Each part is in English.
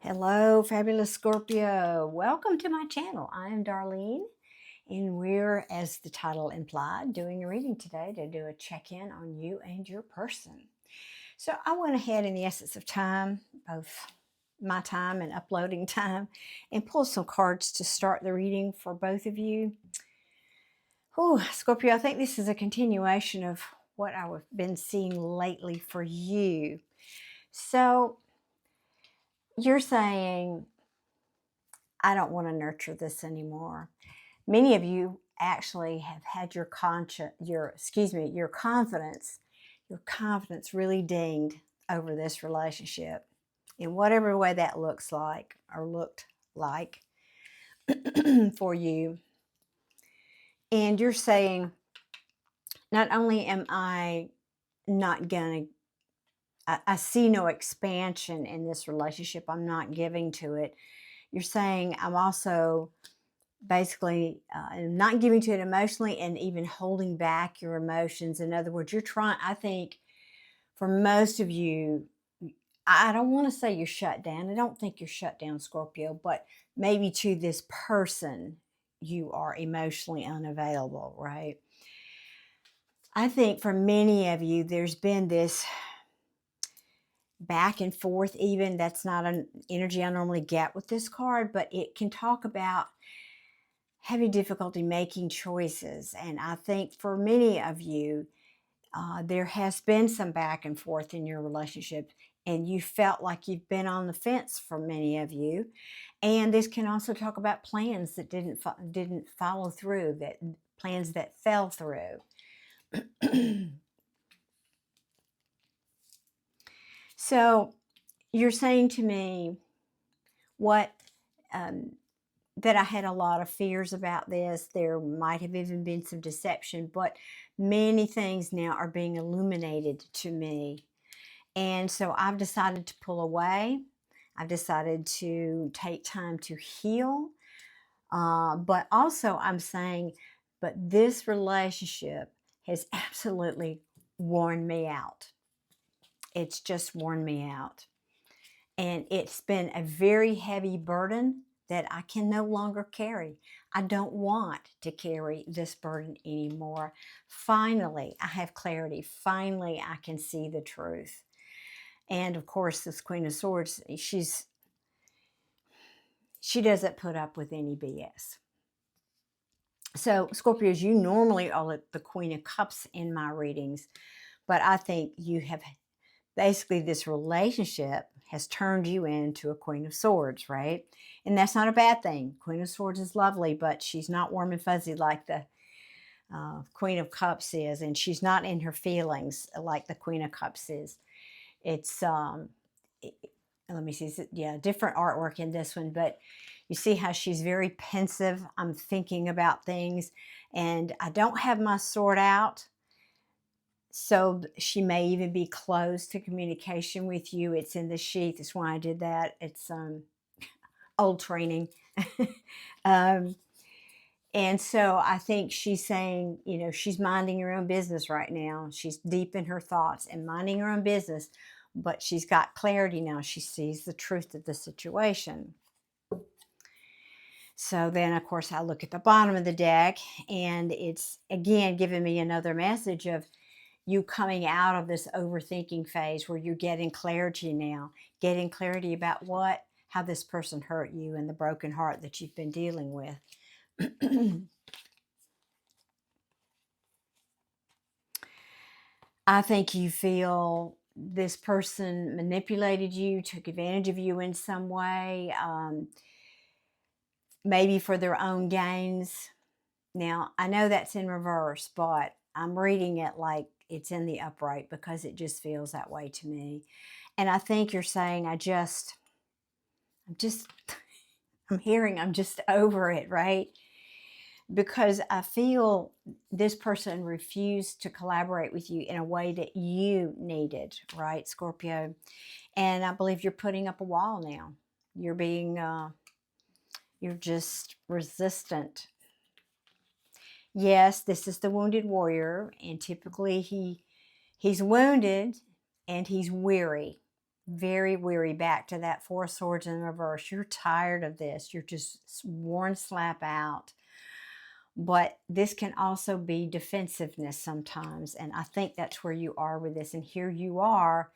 Hello, fabulous Scorpio. Welcome to my channel. I am Darlene, and we're, as the title implied, doing a reading today to do a check-in on you and your person. So I went ahead in the essence of time, both my time and uploading time, and pulled some cards to start the reading for both of you. Oh, Scorpio, I think this is a continuation of what I've been seeing lately for you. So you're saying, I don't want to nurture this anymore. Many of you actually have had your confidence really dinged over this relationship in whatever way that looks like or looked like for you. And you're saying, not only am I not going to, I see no expansion in this relationship, I'm not giving to it. You're saying I'm also basically not giving to it emotionally and even holding back your emotions. In other words, you're trying, I think for most of you, I don't want to say you're shut down. I don't think you're shut down, Scorpio, but maybe to this person, you are emotionally unavailable, right? I think for many of you, there's been this back and forth even. That's not an energy I normally get with this card, but it can talk about having difficulty making choices. And I think for many of you, there has been some back and forth in your relationship, and you felt like you've been on the fence for many of you. And this can also talk about plans that didn't follow through, that plans that fell through. So you're saying to me what that I had a lot of fears about this. There might have even been some deception, but many things now are being illuminated to me. And so I've decided to pull away. I've decided to take time to heal. But also I'm saying, but this relationship has absolutely worn me out. It's just worn me out. And it's been a very heavy burden that I can no longer carry. I don't want to carry this burden anymore. Finally, I have clarity. Finally, I can see the truth. And of course, this Queen of Swords, she doesn't put up with any BS. So, Scorpios, you normally are the Queen of Cups in my readings, but I think you have basically, this relationship has turned you into a Queen of Swords, right? And that's not a bad thing. Queen of Swords is lovely, but she's not warm and fuzzy like the Queen of Cups is, and she's not in her feelings like the Queen of Cups is. It's let me see, yeah, different artwork in this one, but you see how she's very pensive. I'm thinking about things, and I don't have my sword out. So she may even be closed to communication with you. It's in the sheath. That's why I did that. It's old training. um, and so I think she's saying, you know, she's minding her own business right now. She's deep in her thoughts and minding her own business, but she's got clarity now. She sees the truth of the situation. So then, of course, I look at the bottom of the deck, and it's, again, giving me another message of you coming out of this overthinking phase where you're getting clarity now, getting clarity about how this person hurt you and the broken heart that you've been dealing with. I think you feel this person manipulated you, took advantage of you in some way, maybe for their own gains. Now, I know that's in reverse, but I'm reading it like it's in the upright because it just feels that way to me. And I think you're saying, I'm just over it, right? Because I feel this person refused to collaborate with you in a way that you needed, right, Scorpio? And I believe you're putting up a wall now. You're being, you're just resistant. Yes, this is the wounded warrior, and typically he's wounded and he's weary. very weary, back to that Four of Swords in reverse. You're tired of this. You're just worn slap out. But this can also be defensiveness sometimes. And I think that's where you are with this. And here you are,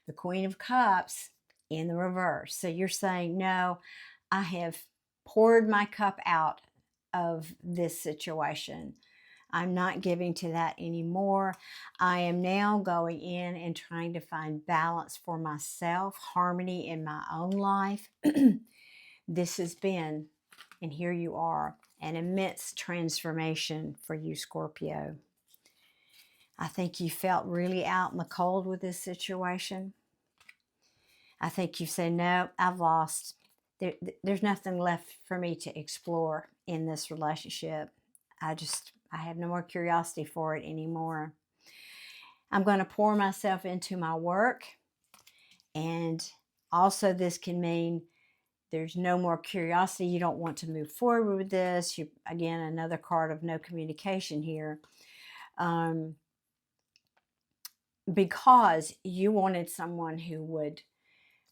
the Queen of Cups in the reverse. So you're saying, no, I have poured my cup out of this situation. I'm not giving to that anymore. I am now going in and trying to find balance for myself, harmony in my own life. This has been, and here you are, an immense transformation for you, Scorpio. I think you felt really out in the cold with this situation. I think you said, no, I've lost. There's nothing left for me to explore in this relationship. I have no more curiosity for it anymore. I'm going to pour myself into my work. And also this can mean there's no more curiosity. You don't want to move forward with this. Again, another card of no communication here. Because you wanted someone who would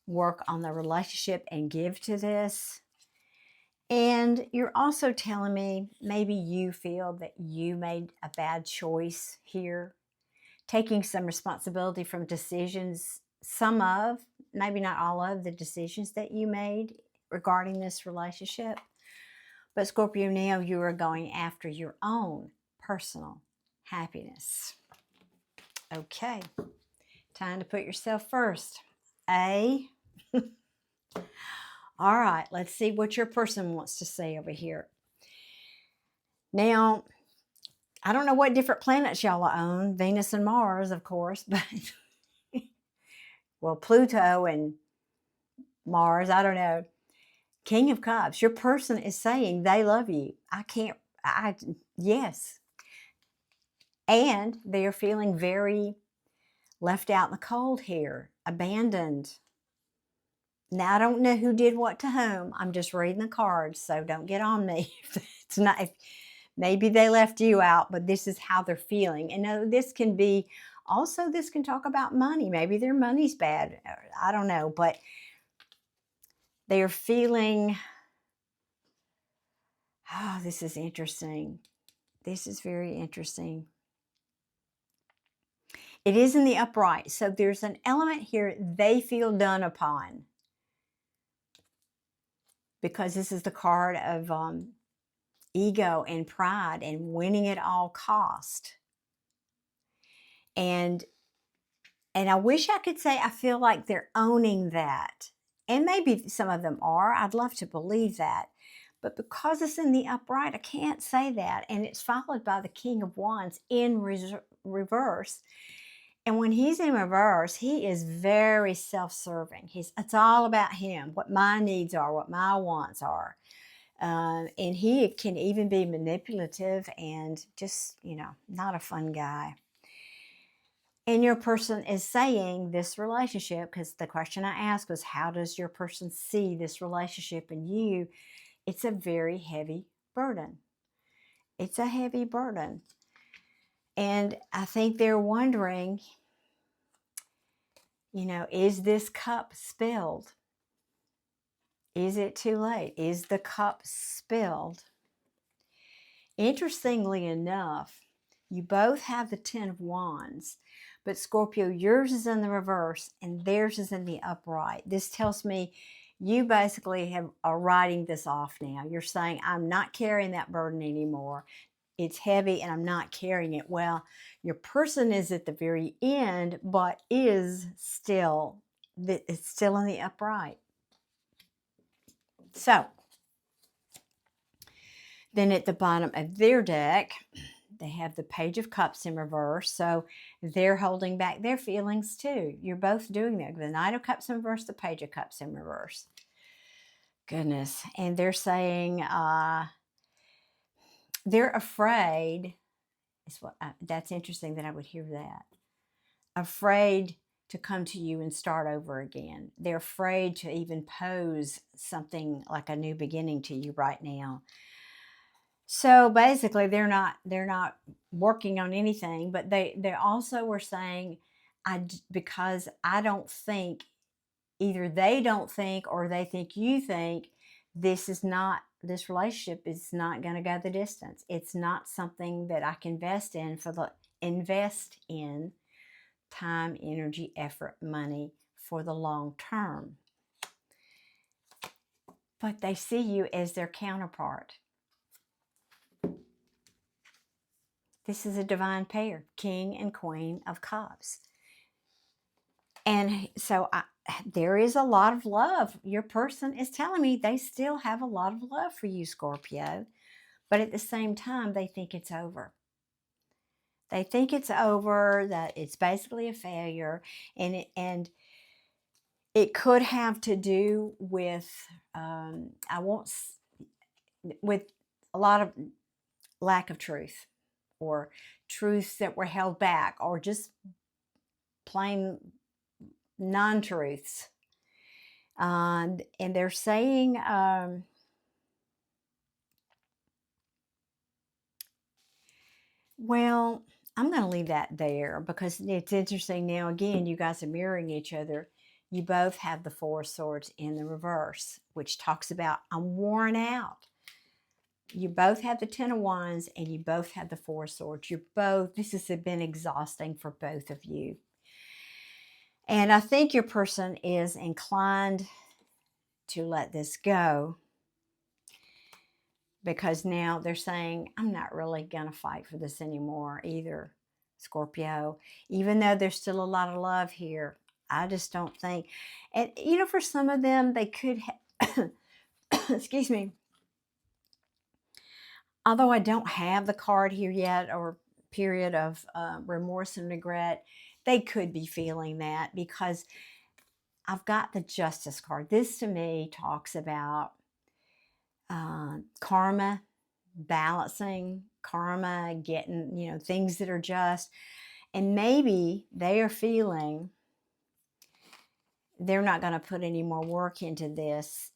work on the relationship and give to this. And you're also telling me maybe you feel that you made a bad choice here, taking some responsibility from decisions, some of, maybe not all of the decisions that you made regarding this relationship. But Scorpio, now you are going after your own personal happiness. Okay, time to put yourself first. All right, let's see what your person wants to say over here. Now, I don't know what different planets y'all own, Venus and Mars, of course, but well, Pluto and Mars, I don't know. King of Cups, your person is saying they love you. Yes. And they are feeling very left out in the cold here, abandoned. Now, I don't know who did what to whom. I'm just reading the cards, so don't get on me. It's not, maybe they left you out, but this is how they're feeling. And this can be, also this can talk about money. Maybe their money's bad. I don't know, but they're feeling, oh, this is interesting. This is very interesting. It is in the upright. So there's an element here they feel done upon. Because this is the card of ego and pride and winning at all cost. And I wish I could say I feel like they're owning that. And maybe some of them are. I'd love to believe that. But because it's in the upright, I can't say that. And it's followed by the King of Wands in reverse. And when he's in reverse, he is very self-serving. It's all about him, what my needs are, what my wants are. And he can even be manipulative and just, not a fun guy. And your person is saying this relationship, because the question I asked was, how does your person see this relationship in you? It's a very heavy burden. It's a heavy burden. And I think they're wondering, is this cup spilled? Is it too late? Is the cup spilled? Interestingly enough, you both have the Ten of Wands, but Scorpio, yours is in the reverse and theirs is in the upright. This tells me you basically are writing this off now. You're saying, I'm not carrying that burden anymore. It's heavy and I'm not carrying it. Well, your person is at the very end, but it's still in the upright. So, then at the bottom of their deck, they have the Page of Cups in reverse. So they're holding back their feelings too. You're both doing that. The Knight of Cups in reverse, the Page of Cups in reverse. Goodness. And they're saying they're afraid. That's interesting that I would hear that. Afraid to come to you and start over again. They're afraid to even pose something like a new beginning to you right now. So basically, they're not working on anything, but they also were saying, because I don't think either they don't think or they think you think this relationship is not going to go the distance. It's not something that I can invest in time, energy, effort, money for the long term. But they see you as their counterpart. This is a divine pair, King and Queen of Cups. And so there is a lot of love. Your person is telling me they still have a lot of love for you, Scorpio. But at the same time, they think it's over. They think it's over, that it's basically a failure. And it could have to do with, with a lot of lack of truth, or truths that were held back, or just plain non-truths. And they're saying, well, I'm going to leave that there because it's interesting. Now, again, you guys are mirroring each other. You both have the Four of Swords in the reverse, which talks about, I'm worn out. You both have the Ten of Wands, and you both have the Four of Swords. This has been exhausting for both of you. And I think your person is inclined to let this go, because now they're saying, I'm not really going to fight for this anymore either, Scorpio. Even though there's still a lot of love here, I just don't think. And, for some of them, they could have, excuse me, although I don't have the card here yet, or period of remorse and regret, they could be feeling that, because I've got the Justice card. This to me talks about karma, balancing karma, getting, things that are just. And maybe they are feeling they're not going to put any more work into this,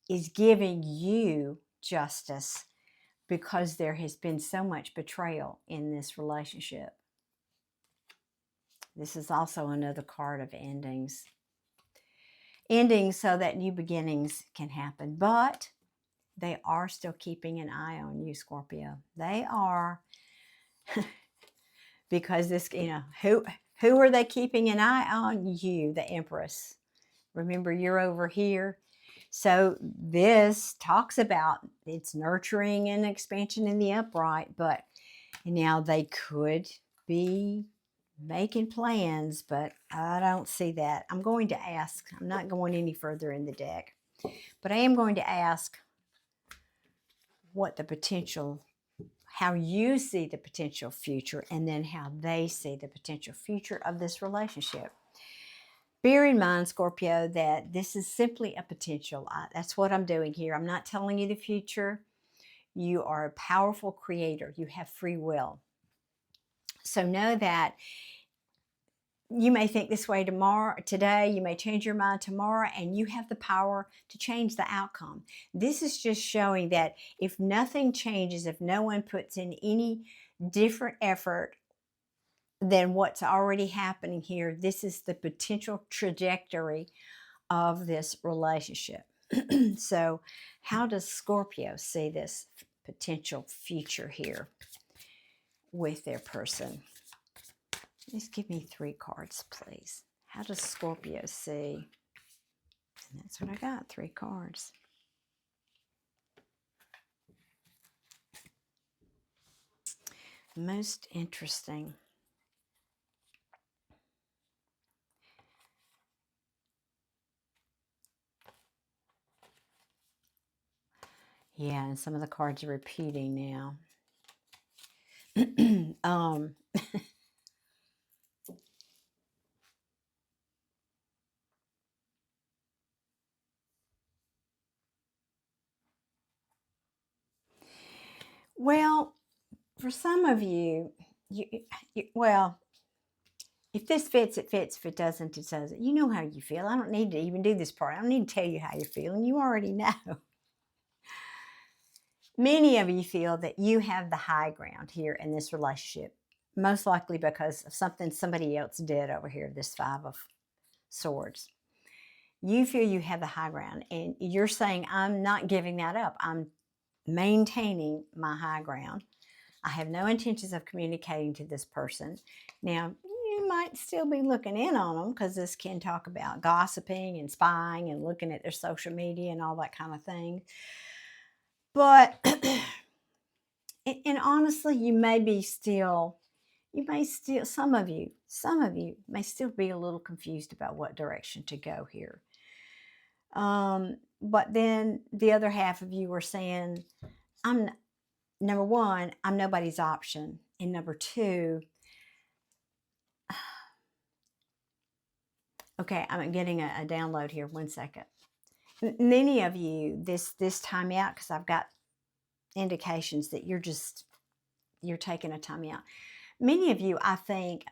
is giving you justice, because there has been so much betrayal in this relationship. This is also another card of endings. Endings so that new beginnings can happen. But they are still keeping an eye on you, Scorpio. They are. Because this, who are they keeping an eye on? You, the Empress. Remember, you're over here. So this talks about its nurturing and expansion in the upright, but now they could be making plans, but I don't see that. I'm going to ask. I'm not going any further in the deck, but I am going to ask what the potential, how you see the potential future, and then how they see the potential future of this relationship. Bear in mind, Scorpio, that this is simply a potential. That's what I'm doing here. I'm not telling you the future. You are a powerful creator. You have free will. So know that you may think this way today, you may change your mind tomorrow, and you have the power to change the outcome. This is just showing that if nothing changes, if no one puts in any different effort than what's already happening here, this is the potential trajectory of this relationship. So how does Scorpio see this potential future here with their person? Just give me 3 cards, please. How does Scorpio see? And that's what I got, 3 cards. Most interesting. Yeah, and some of the cards are repeating now. Well, for some of you, well, if this fits, it fits. If it doesn't, it doesn't. You know how you feel. I don't need to even do this part. I don't need to tell you how you're feeling. You already know. Many of you feel that you have the high ground here in this relationship, most likely because of something somebody else did over here, this 5 of Swords. You feel you have the high ground, and you're saying, I'm not giving that up. I'm maintaining my high ground. I have no intentions of communicating to this person. Now, you might still be looking in on them, because this can talk about gossiping and spying and looking at their social media and all that kind of thing. But, and honestly, some of you may still be a little confused about what direction to go here. But then the other half of you are saying, number one, I'm nobody's option. And number two, okay, I'm getting a download here. 1 second. Many of you, this time out, because I've got indications that you're taking a time out. Many of you, I think,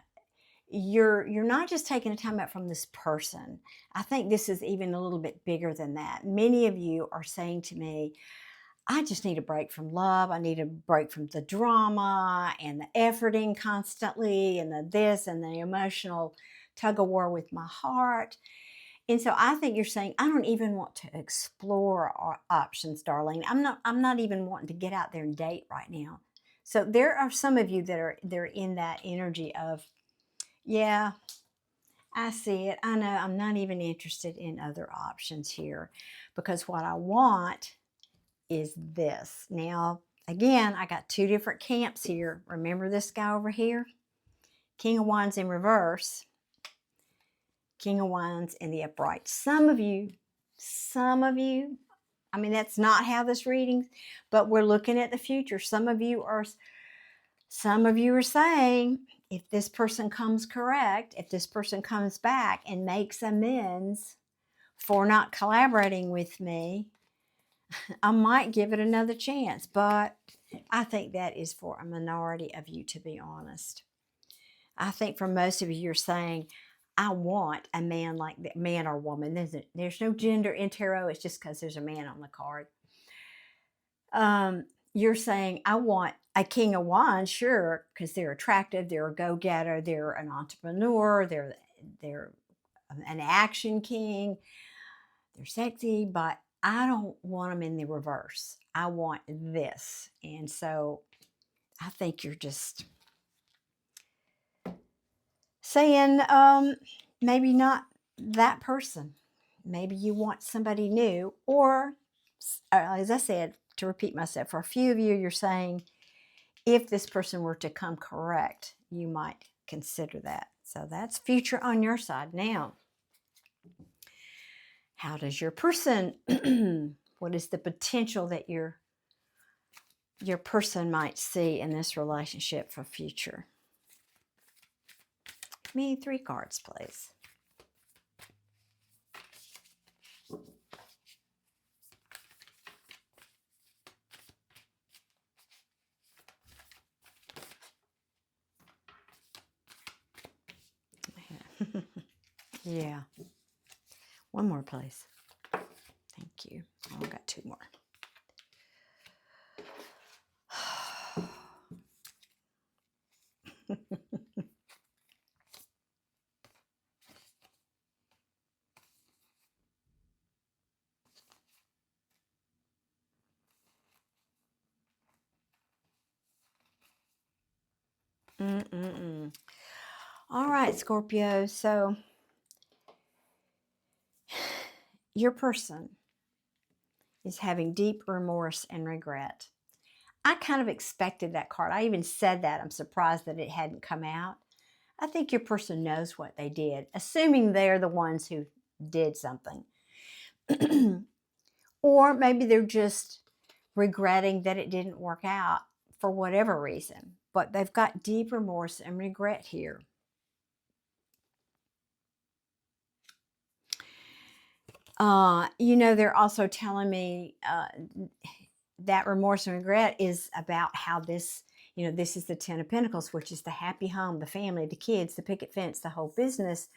you're not just taking a time out from this person. I think this is even a little bit bigger than that. Many of you are saying to me, I just need a break from love. I need a break from the drama and the efforting constantly and the this and the emotional tug of war with my heart. And so I think you're saying, I don't even want to explore our options, darling. I'm not even wanting to get out there and date right now. So there are some of you they're in that energy of, yeah, I see it. I know I'm not even interested in other options here, because what I want is this. Now, again, I got two different camps here. Remember this guy over here? King of Wands in reverse. King of Wands in the upright. Some of you, I mean, that's not how this reading, but we're looking at the future. Some of you are saying, if this person comes correct, if this person comes back and makes amends for not collaborating with me, I might give it another chance. But I think that is for a minority of you, to be honest. I think for most of you, you're saying, I want a man like that, man or woman. There's no gender in tarot. It's just because there's a man on the card. You're saying, I want a King of Wands, sure, because they're attractive, they're a go-getter, they're an entrepreneur, they're an action king, they're sexy, but I don't want them in the reverse. I want this. And so I think you're just saying, maybe not that person. Maybe you want somebody new, or as I said, to repeat myself, for a few of you, you're saying, if this person were to come correct, you might consider that. So that's future on your side. Now, how does your person, what is the potential that your person might see in this relationship for future? Give me 3 cards, please. Yeah. 1 more, please. Thank you. Oh, I've got 2 more. All right, Scorpio. So your person is having deep remorse and regret. I kind of expected that card. I even said that. I'm surprised that it hadn't come out. I think your person knows what they did, assuming they're the ones who did something. Or maybe they're just regretting that it didn't work out for whatever reason. But they've got deep remorse and regret here. They're also telling me that remorse and regret is about how this is the 10 of Pentacles, which is the happy home, the family, the kids, the picket fence, the whole business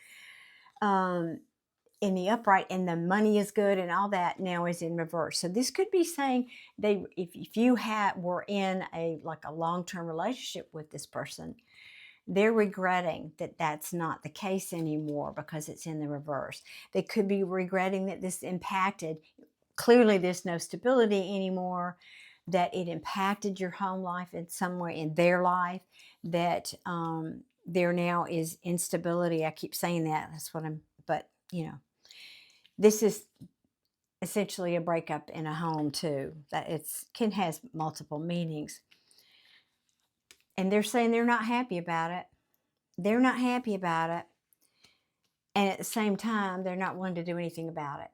in the upright, and the money is good and all that now is in reverse. So this could be saying if you were in a long-term relationship with this person, They're regretting that that's not the case anymore because it's in the reverse. They could be regretting that this impacted. Clearly, there's no stability anymore, that it impacted your home life in some way in their life, that there now is instability. I keep saying that. That's what I'm, but this is essentially a breakup in a home too. That can has multiple meanings. And they're saying they're not happy about it. They're not happy about it. And at the same time, they're not willing to do anything about it.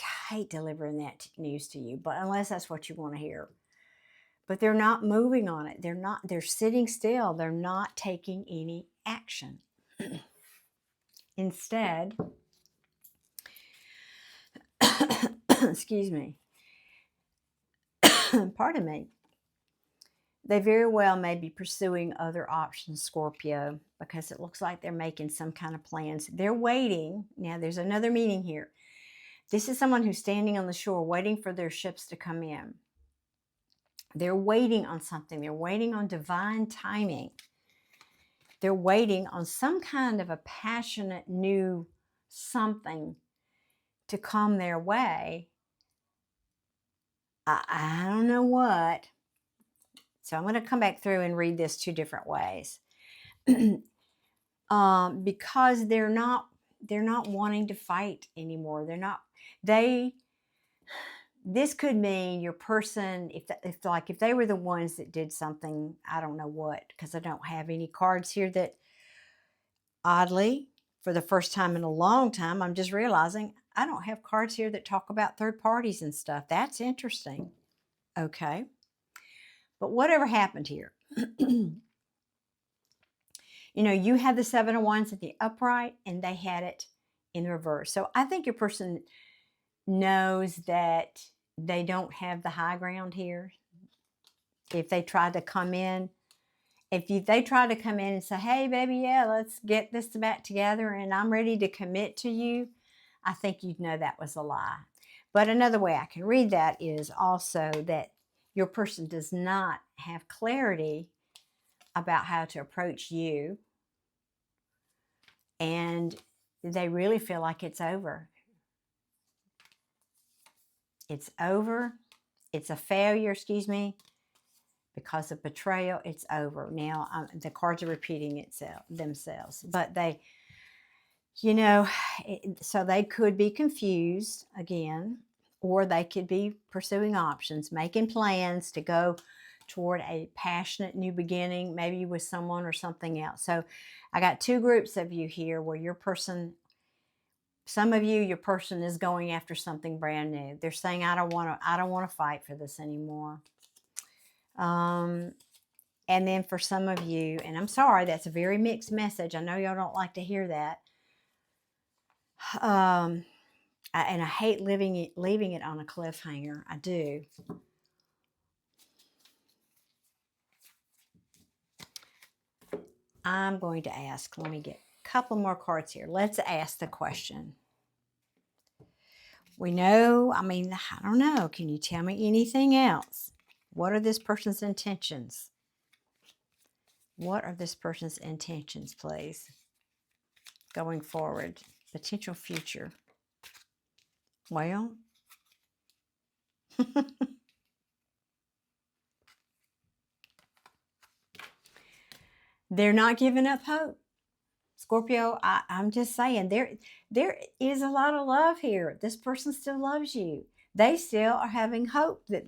I hate delivering that news to you, but unless that's what you want to hear. But they're not moving on it. They're sitting still. They're not taking any action. Instead, excuse me, pardon me, they very well may be pursuing other options, Scorpio, because it looks like they're making some kind of plans. They're waiting. Now, there's another meaning here. This is someone who's standing on the shore waiting for their ships to come in. They're waiting on something. They're waiting on divine timing. They're waiting on some kind of a passionate new something to come their way. I don't know what. So I'm going to come back through and read this two different ways. Because they're not wanting to fight anymore. This could mean your person, if they were the ones that did something, I don't know what, because I don't have any cards here that, oddly, for the first time in a long time, I'm just realizing I don't have cards here that talk about third parties and stuff. That's interesting. Okay. But whatever happened here, you had the Seven of Wands at the upright and they had it in reverse. So I think your person knows that they don't have the high ground here. If they try to come in, they try to come in and say, hey, baby, yeah, let's get this back together and I'm ready to commit to you, I think you'd know that was a lie. But another way I can read that is also that your person does not have clarity about how to approach you, and they really feel like it's over. It's over. It's a failure, excuse me, because of betrayal. It's over. Now, the cards are repeating themselves, but so they could be confused again, or they could be pursuing options, making plans to go toward a passionate new beginning, maybe with someone or something else. So I got two groups of you here where your person, some of you, your person is going after something brand new. They're saying, I don't want to fight for this anymore. And then for some of you, and I'm sorry, that's a very mixed message. I know y'all don't like to hear that. And I hate leaving it on a cliffhanger. I do. I'm going to ask, let me get a couple more cards here. Let's ask the question. We know, I don't know. Can you tell me anything else? What are this person's intentions? What are this person's intentions, please? Going forward. Potential future. Well, they're not giving up hope. Scorpio, I'm just saying, there is a lot of love here. This person still loves you. They still are having hope that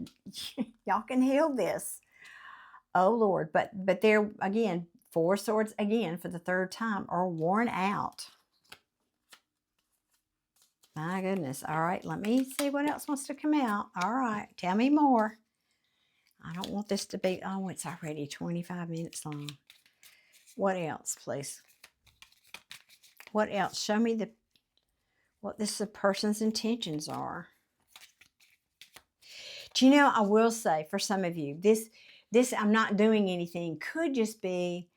y'all can heal this. Oh, Lord. But they're, again, Four Swords, again, for the third time, are worn out. My goodness. All right, let me see what else wants to come out. All right, tell me more. I don't want this to be, oh, it's already 25 minutes long. What else, please? What else? Show me what this person's intentions are. Do you know, I will say, for some of you, this I'm not doing anything could just be,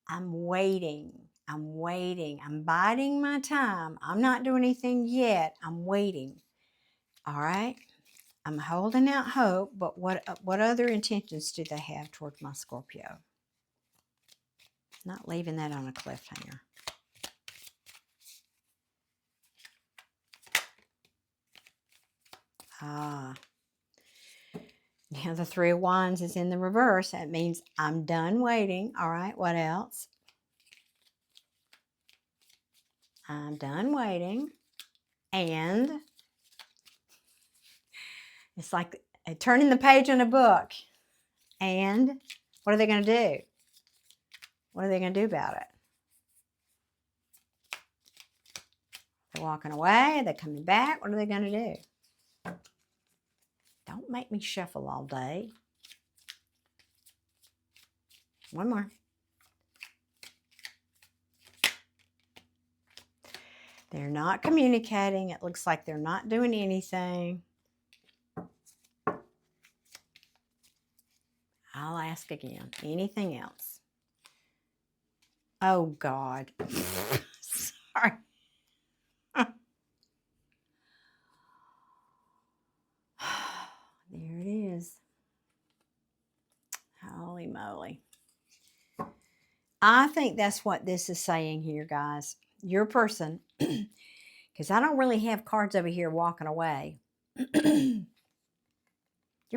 I'm waiting. I'm waiting. I'm biding my time. I'm not doing anything yet. I'm waiting. All right? I'm holding out hope, but what other intentions do they have toward my Scorpio? Not leaving that on a cliffhanger. Ah. Now the Three of Wands is in the reverse. That means I'm done waiting. All right, what else? I'm done waiting. And it's like turning the page on a book. And what are they going to do? What are they going to do about it? They're walking away. Are they coming back? What are they going to do? Don't make me shuffle all day. One more. They're not communicating. It looks like they're not doing anything. I'll ask again. Anything else? Oh, God. Sorry. There it is. Holy moly. I think that's what this is saying here, guys. Your person, because I don't really have cards over here walking away. Your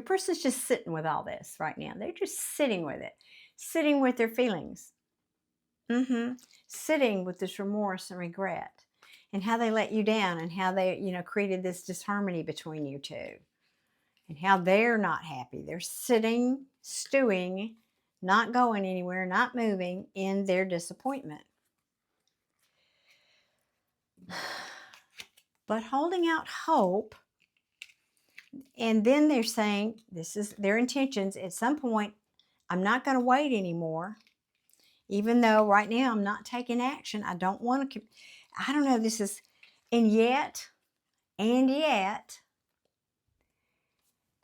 person's just sitting with all this right now. They're just sitting with it. Sitting with their feelings. Sitting with this remorse and regret. And how they let you down. And how they, created this disharmony between you two. And how they're not happy. They're sitting, stewing, not going anywhere, not moving in their disappointment. But holding out hope. And then they're saying, this is their intentions. At some point, I'm not going to wait anymore. Even though right now I'm not taking action. I don't want to, I don't know, this is, and yet,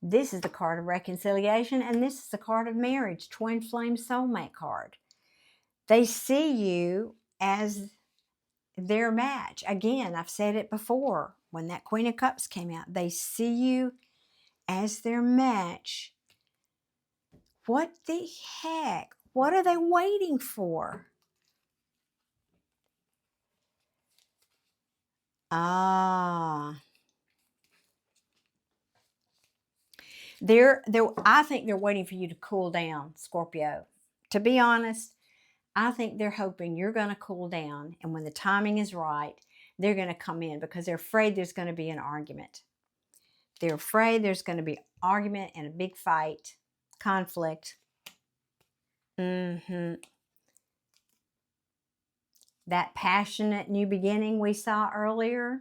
this is the card of reconciliation, and this is the card of marriage, twin flame soulmate card. They see you as their match. Again, I've said it before when that Queen of Cups came out. They see you as their match. What the heck? What are they waiting for? I think they're waiting for you to cool down, Scorpio. To be honest, I think they're hoping you're going to cool down, and when the timing is right, they're going to come in because they're afraid there's going to be an argument. They're afraid there's going to be argument and a big fight, conflict. That passionate new beginning we saw earlier.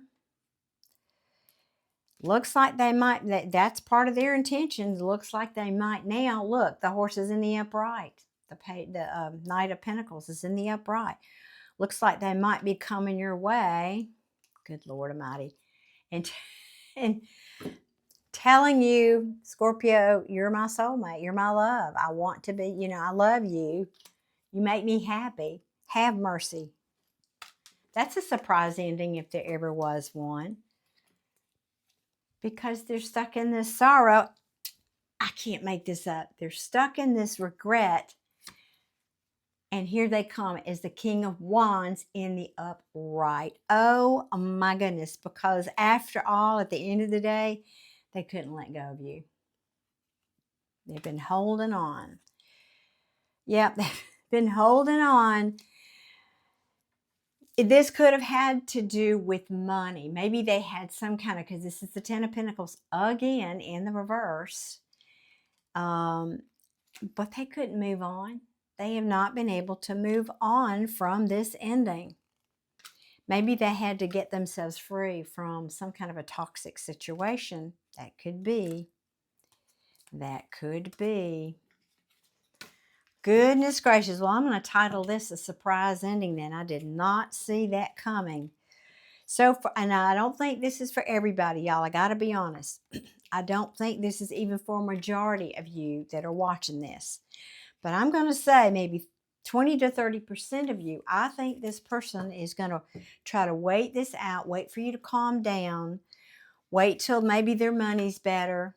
Looks like they might, that's part of their intentions. Looks like they might now. Look, the horse is in the upright. The Knight of Pentacles is in the upright. Looks like they might be coming your way. Good Lord Almighty. And telling you, Scorpio, you're my soulmate. You're my love. I want to be, I love you. You make me happy. Have mercy. That's a surprise ending if there ever was one. Because they're stuck in this sorrow. I can't make this up. They're stuck in this regret. And here they come as the King of Wands in the upright. Oh my goodness. Because after all, at the end of the day, they couldn't let go of you. They've been holding on. Yep, they've been holding on. This could have had to do with money. Maybe they had some kind of, because this is the Ten of Pentacles again in the reverse. But they couldn't move on. They have not been able to move on from this ending. Maybe they had to get themselves free from some kind of a toxic situation. That could be. That could be. Goodness gracious. Well, I'm going to title this a surprise ending then. I did not see that coming. And I don't think this is for everybody, y'all. I got to be honest. I don't think this is even for a majority of you that are watching this. But I'm going to say maybe 20 to 30% of you, I think this person is going to try to wait this out, wait for you to calm down, wait till maybe their money's better.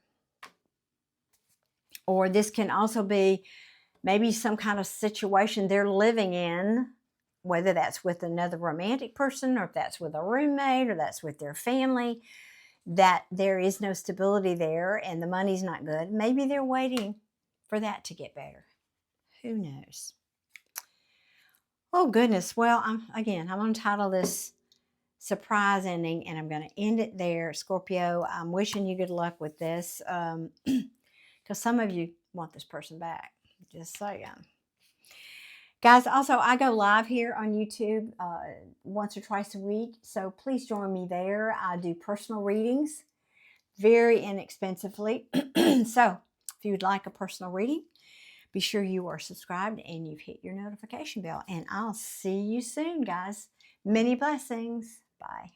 Or this can also be maybe some kind of situation they're living in, whether that's with another romantic person or if that's with a roommate or that's with their family, that there is no stability there and the money's not good. Maybe they're waiting for that to get better. Who knows? Oh, goodness. Well, I'm going to title this Surprise Ending, and I'm going to end it there. Scorpio, I'm wishing you good luck with this, because some of you want this person back. Just saying. Guys, also, I go live here on YouTube once or twice a week, so please join me there. I do personal readings very inexpensively. So if you'd like a personal reading, be sure you are subscribed and you've hit your notification bell. And I'll see you soon, guys. Many blessings. Bye.